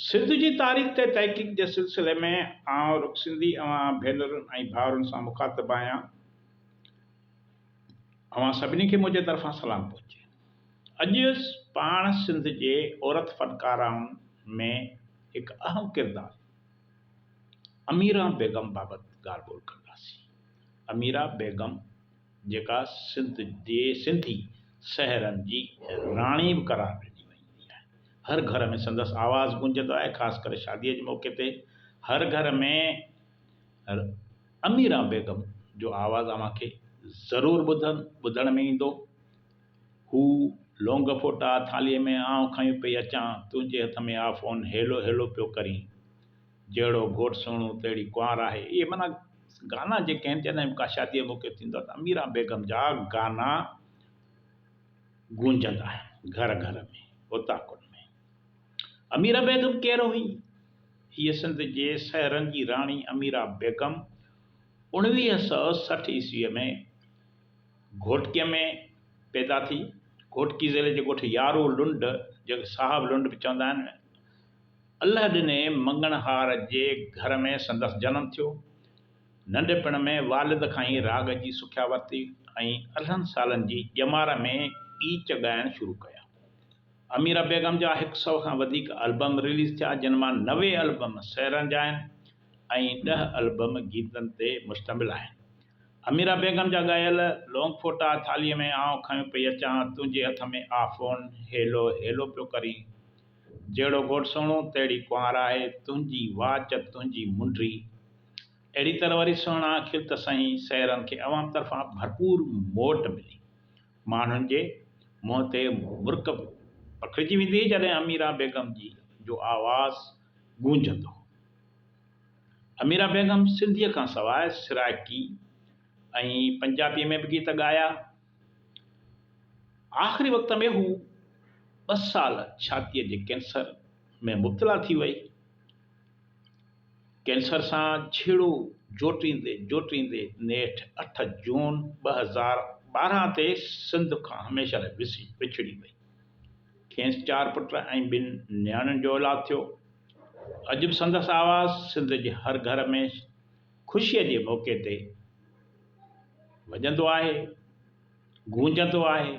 सिंध जी तारीख़ ते तहक़ीक़ जे सिलसिले में आउं सिंधी भेनरुनि ऐं भाउरनि सां मुखातिबु आहियां। सभिनी खे मुंहिंजे तरफ़ां सलाम पहुचे। अॼु पाण सिंध जे औरत फ़नकाराउनि में हिकु अहम किरदारु अमीरा बेगम बाबति ॻाल्हि ॿोल कंदासीं। अमीरा बेगम जेका सिंध जे सिंधी शहरनि जी राणी बि करार ॾिनी वेंदी आहे। हर घर में संदसि आवाज़ु गूंजंदो आहे, ख़ासि करे शादीअ जे मौक़े ते हर घर में अमीरा बेगम जो आवाज़ु अव्हांखे ज़रूरु ॿुधण में ईंदो। हू लौंग फोटा थालीअ में आउं खयूं पई अचां, तुंहिंजे हथ में आ फ़ोन, हेलो हेलो पियो करीं, जहिड़ो घोट सुहिणो तहिड़ी कुंवार आहे। इहे माना गाना जेके आहिनि, जॾहिं का शादीअ मौक़े थींदो आहे त अमीरा बेगम जा गाना गूंजंदा आहिनि घर घर में, उताकुनि में। अमीरा बेगम केरु हुई? हीअ सिंध जे शहरनि जी राणी अमीरा बेगम 1960 ईस्वीअ में घोटकीअ में पैदा थी। घोटकी ज़िले जे ॻोठु यारो लुंड, जेके साहब लुंड बि चवंदा आहिनि, अल्लाह ॾिने मंगणहार जे घर में संदसि जनमु थियो। नंढपण में वालिद खां ई राग जी सिख्या वरिती ऐं 18 सालनि जी ॼमार में ईच ॻाइणु शुरू कया। अमीरा बेगम जा 100 खां वधीक एल्बम रिलीज़ थिया, जिन मां 90 एल्बम सहरनि जा आहिनि ऐं 10 एल्बम गीतनि ते मुश्तमिल आहिनि। अमीरा बेगम जा ॻायल लौंग फोटा थालीअ में आउं खयूं पई अचां, तुंहिंजे हथ में आ फ़ोन, हेलो हेलो पियो करीं, जहिड़ो घोट सुहिणो तहिड़ी कुंवार आहे, तुंहिंजी वाच तुंहिंजी मुंडी। अहिड़ी तरह वरी सुहिणा खिलत साईं शहरनि खे अवाम तरफ़ां भरपूर मोट मिली। माण्हुनि जे मुंहं ते मुर्क पखिड़िजी वेंदी जॾहिं अमीरा बेगम जी जो आवाज़ु गूंजंदो। अमीरा बेगम सिंधीअ खां सवाइ सिराइकी ऐं पंजाबीअ में बि गीत ॻाया। आख़िरी वक़्त में हू 2 साल छातीअ जे कैंसर में मुब्तला थी वई। कैंसर सां छेड़ो जोटींदे नेठि 8 जून 2012 ते सिंध खां हमेशह लाइ विछड़ी वई। खेसि 4 पुट ऐं 2 नियाणियुनि जो औलादु थियो। अॼु बि संदसि आवाज़ु सिंध जे हर घर में ख़ुशीअ जे मौक़े ते वॼंदो आहे, गूंजंदो आहे।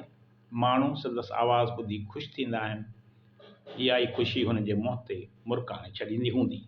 माण्हू संदसि आवाज़ु ॿुधी ख़ुशि थींदा आहिनि। इहा ई ख़ुशी हुन जे मुंहं ते मुर्क आणे छॾींदी हूंदी।